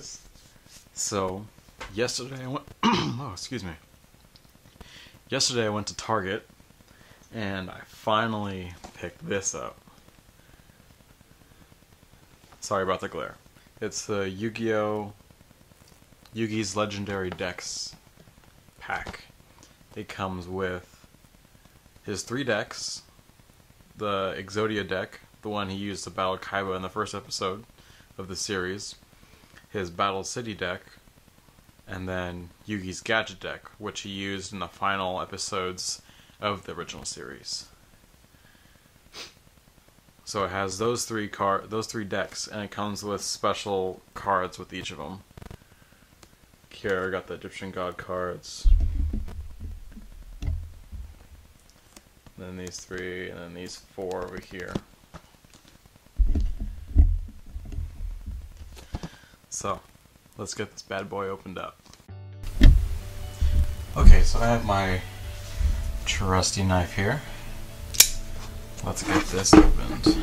guys. So, yesterday I went oh, excuse me. Yesterday I went to Target and I finally picked this up. Sorry about the glare. It's the Yugi's Legendary Decks pack. It comes with his 3 decks, the Exodia Deck, the one he used to battle Kaiba in the first episode of the series, his Battle City deck, and then Yugi's Gadget Deck, which he used in the final episodes of the original series. So it has those three decks, and it comes with special cards with each of them. Here I got the Egyptian God cards. Then these 3, and then these 4 over here. So, let's get this bad boy opened up. Okay, so I have my trusty knife here. Let's get this opened.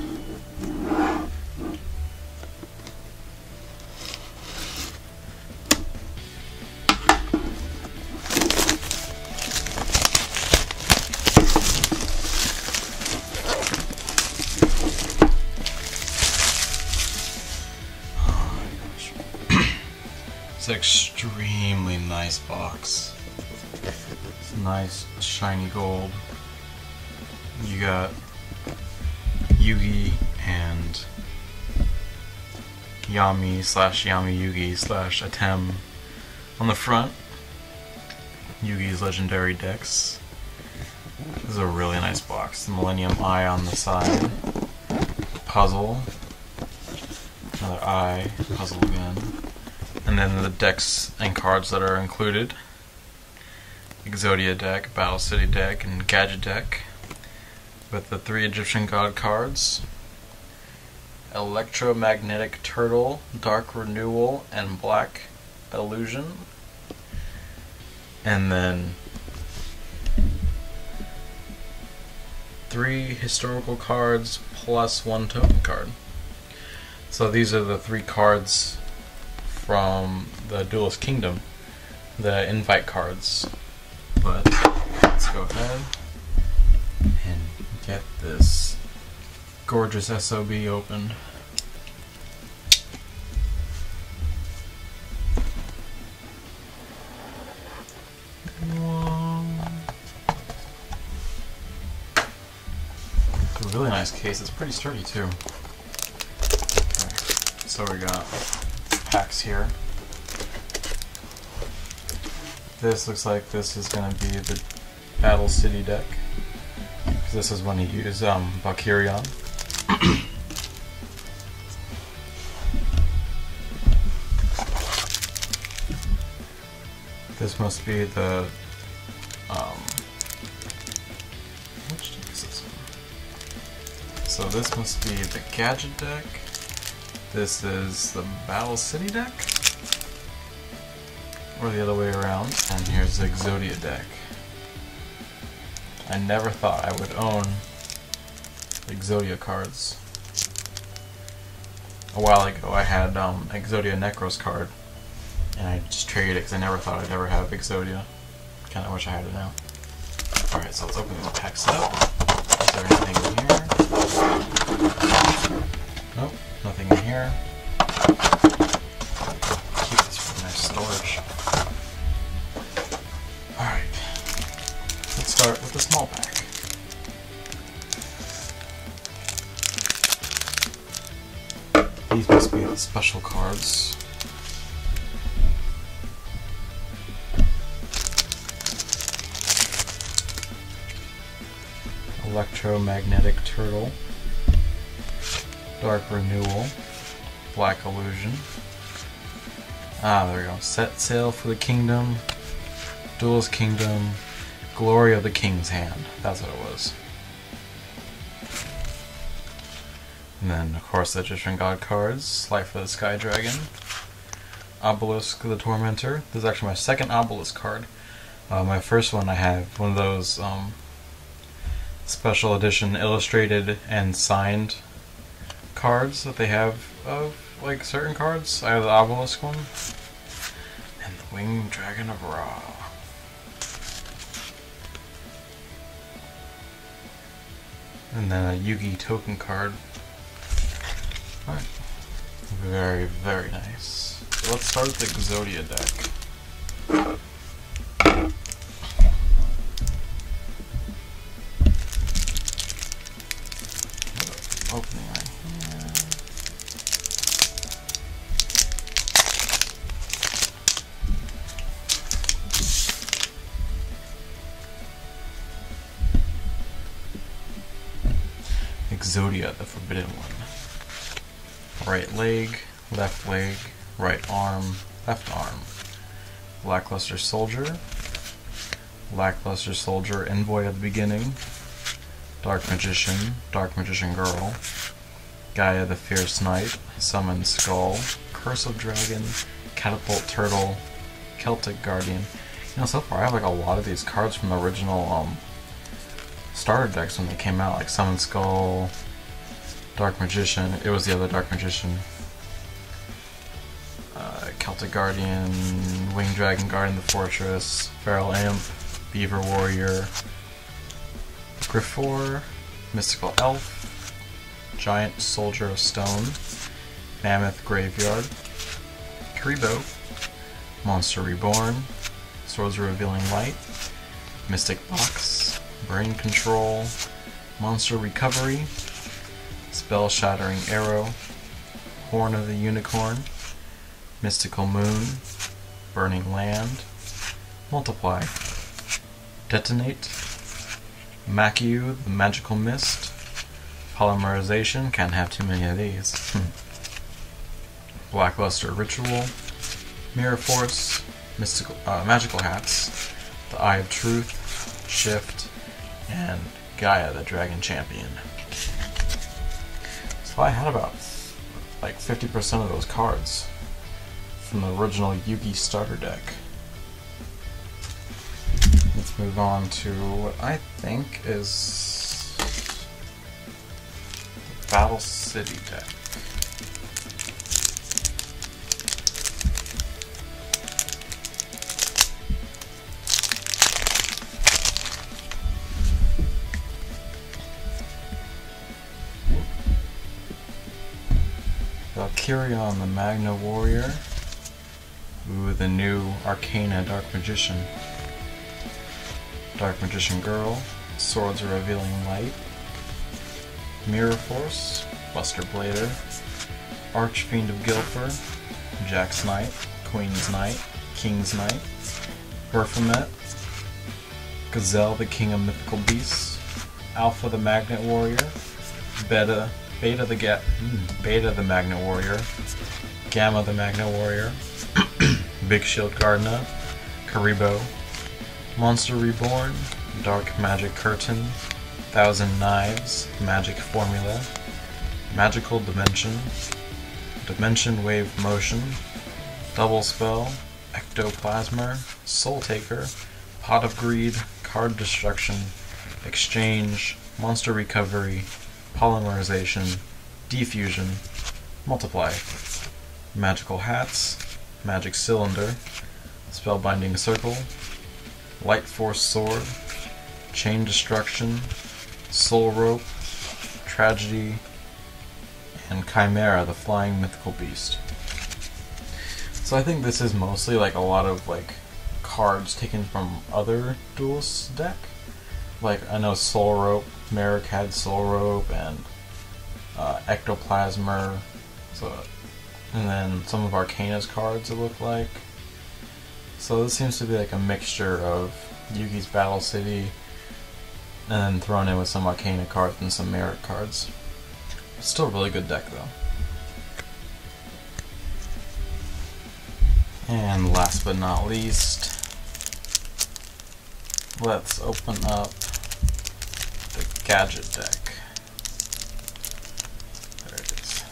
It's an extremely nice box. It's nice shiny gold. You got Yugi and Yami Yugi Atem on the front. Yugi's Legendary Decks. This is a really nice box. The Millennium Eye on the side. Puzzle. Another eye. Puzzle again. And then the decks and cards that are included. Exodia Deck, Battle City Deck, and Gadget Deck. With the 3 Egyptian God cards. Electromagnetic Turtle, Dark Renewal, and Black Illusion. And then 3 historical cards plus 1 token card. So these are the 3 cards from the Duelist Kingdom, the invite cards. But let's go ahead and get this gorgeous SOB opened. It's a really nice case. It's pretty sturdy too. Okay. So we got packs here. This looks like this is going to be the Battle City deck. This is when he used Valkyrion. This must be the which deck is this one? So this must be the Gadget Deck. This is the Battle City deck, or the other way around. And here's the Exodia Deck. I never thought I would own Exodia cards. A while ago I had Exodia Necros card, and I just traded it because I never thought I'd ever have Exodia. Kinda wish I had it now. Alright, so let's open these packs up. Is there anything in here? Nope, nothing in here. Keep this for nice storage. Alright. Let's start with the small pack. These must be the special cards. Electromagnetic Turtle, Dark Renewal, Black Illusion. Ah, there we go. Set Sail for the Kingdom, Duelist Kingdom, Glory of the King's Hand. That's what it was. And then, of course, the Egyptian God cards, Life of the Sky Dragon, Obelisk the Tormentor. This is actually my second Obelisk card. My first one I have one of those special edition illustrated and signed cards that they have of like certain cards. I have the Obelisk one and the Winged Dragon of Ra. And then a Yugi token card. Alright. Very, very nice. So let's start with the Exodia deck. Opening right here. Exodia, the forbidden one. Right leg, right arm, left arm. Lackluster Soldier. Lackluster Soldier, Envoy at the beginning. Dark Magician Girl. Gaia the Fierce Knight, Summon Skull, Curse of Dragon, Catapult Turtle, Celtic Guardian. You know, so far I have like a lot of these cards from the original starter decks when they came out, like Summon Skull, Dark Magician. It was the other Dark Magician. Celtic Guardian, Winged Dragon Guarding the Fortress, Feral Imp, Beaver Warrior, Griffor, Mystical Elf, Giant Soldier of Stone, Mammoth Graveyard, Karibo, Monster Reborn, Swords Revealing Light, Mystic Box, Brain Control, Monster Recovery, Spell Shattering Arrow, Horn of the Unicorn, Mystical Moon, Burning Land, Multiply, Detonate, Makyu, the Magical Mist, Polymerization, can't have too many of these. Blackluster Ritual, Mirror Force, Magical Hats, the Eye of Truth, Shift, and Gaia, the Dragon Champion. So I had about like 50% of those cards from the original Yugi starter deck. Let's move on to what I think is the Battle City deck. Valkyrion the Magna Warrior. Ooh, the new Arcana Dark Magician. Dark Magician Girl, Swords Revealing Light, Mirror Force, Buster Blader, Archfiend of Guilford, Jack's Knight, Queen's Knight, King's Knight, Baphomet, Gazelle the King of Mythical Beasts, Alpha the Magnet Warrior, Beta the Magnet Warrior, Gamma the Magnet Warrior, Big Shield Gardna, Karibo, Monster Reborn, Dark Magic Curtain, Thousand Knives, Magic Formula, Magical Dimension, Dimension Wave Motion, Double Spell, Ectoplasmer, Soul Taker, Pot of Greed, Card Destruction, Exchange, Monster Recovery, Polymerization, Diffusion, Multiply, Magical Hats, Magic Cylinder, Spellbinding Circle, Light Force Sword, Chain Destruction, Soul Rope, Tragedy, and Chimera, the Flying Mythical Beast. So I think this is mostly like a lot of like cards taken from other duels deck. Like I know Soul Rope, Merrick had Soul Rope, and Ectoplasmer, and then some of Arcana's cards it looked like. So this seems to be like a mixture of Yugi's Battle City and then thrown in with some Arcana cards and some Merit cards. Still a really good deck though. And last but not least, let's open up the Gadget Deck. There it is.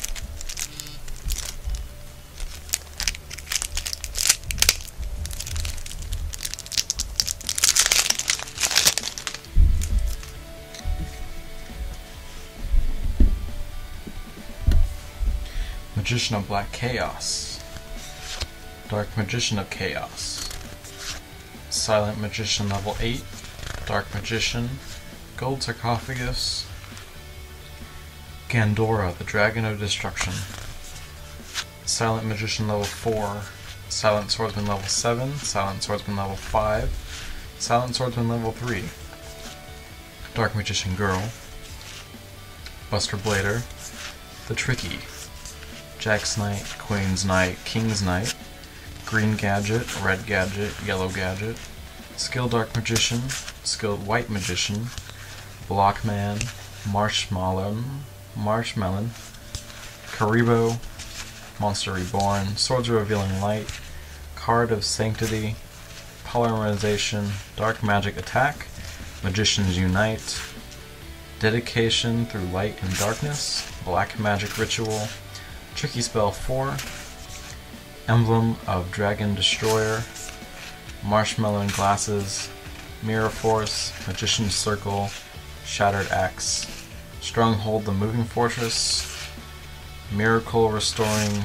Magician of Black Chaos, Dark Magician of Chaos, Silent Magician level 8, Dark Magician, Gold Sarcophagus, Gandora, the Dragon of Destruction, Silent Magician level 4, Silent Swordsman level 7, Silent Swordsman level 5, Silent Swordsman level 3, Dark Magician Girl, Buster Blader, the Tricky, Jack's Knight, Queen's Knight, King's Knight, Green Gadget, Red Gadget, Yellow Gadget, Skilled Dark Magician, Skilled White Magician, Blockman, Marshmallow, Karibo, Monster Reborn, Swords of Revealing Light, Card of Sanctity, Polymerization, Dark Magic Attack, Magicians Unite, Dedication through Light and Darkness, Black Magic Ritual, Tricky Spell 4, Emblem of Dragon Destroyer, Marshmallow and Glasses, Mirror Force, Magician's Circle, Shattered Axe, Stronghold the Moving Fortress, Miracle Restoring,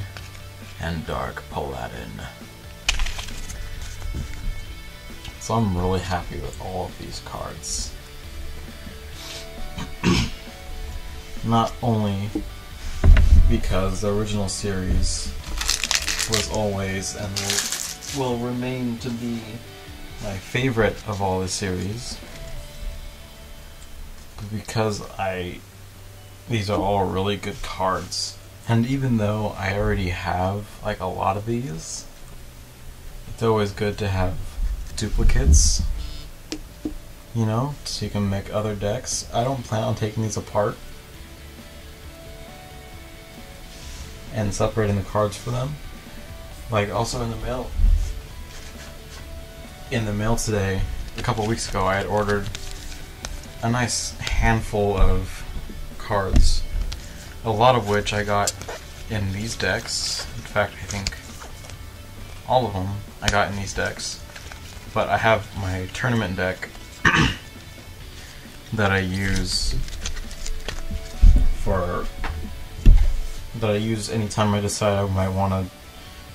and Dark Paladin. So I'm really happy with all of these cards. Not only because the original series was always and will remain to be my favorite of all the series, but because these are all really good cards. And even though I already have like a lot of these, it's always good to have duplicates, you know, so you can make other decks. I don't plan on taking these apart and separating the cards for them. Like, also in the mail today, a couple weeks ago, I had ordered a nice handful of cards, a lot of which I got in these decks. In fact, I think all of them I got in these decks. But I have my tournament deck that I use anytime I decide I might want to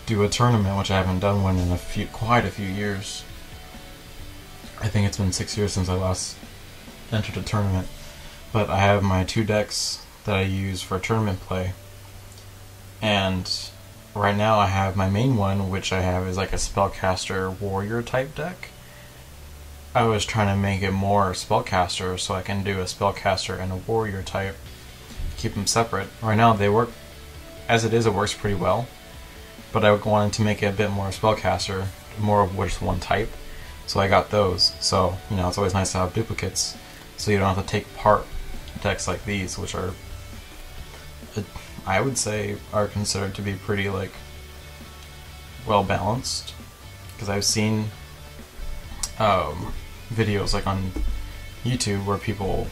do a tournament, which I haven't done one in quite a few years. I think it's been 6 years since I last entered a tournament. But I have my 2 decks that I use for tournament play. And right now I have my main one, which I have is like a spellcaster warrior type deck. I was trying to make it more spellcaster so I can do a spellcaster and a warrior type, keep them separate. Right now they work, as it is, it works pretty well, but I wanted to make it a bit more spellcaster, more of just one type, so I got those. So, you know, it's always nice to have duplicates, so you don't have to take apart decks like these, which are, I would say, are considered to be pretty, like, well balanced, because I've seen videos like on YouTube where people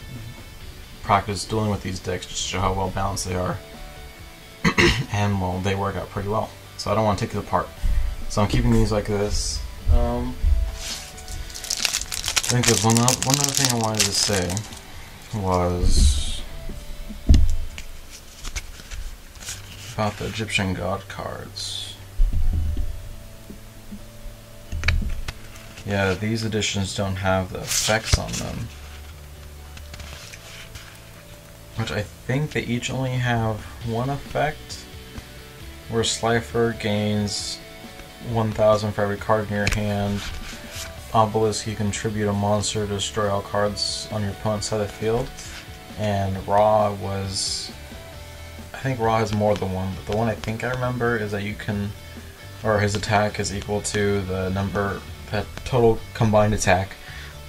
practice dueling with these decks just to show how well balanced they are. And well, they work out pretty well. So I don't want to take it apart. So I'm keeping these like this. I think there's one other thing I wanted to say was about the Egyptian God cards. Yeah, these editions don't have the effects on them, which I think they each only have one effect, where Slifer gains 1,000 for every card in your hand. Obelisk, you contribute a monster to destroy all cards on your opponent's side of the field. And Ra was, I think Ra has more than one, but the one I think I remember is that you can, or his attack is equal to the number, that total combined attack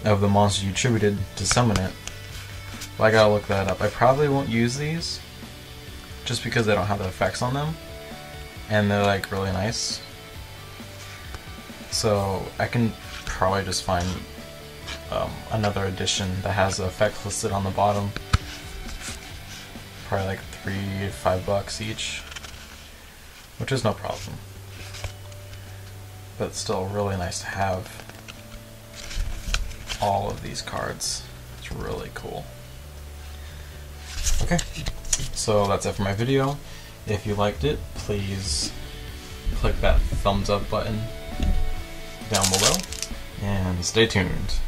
of the monster you attributed to summon it. But I gotta look that up. I probably won't use these, just because they don't have the effects on them, and they're like really nice. So I can probably just find another edition that has the effects listed on the bottom. Probably like $3 to $5 each, which is no problem. But still really nice to have all of these cards. It's really cool. Okay, so that's it for my video. If you liked it, please click that thumbs up button down below, and stay tuned.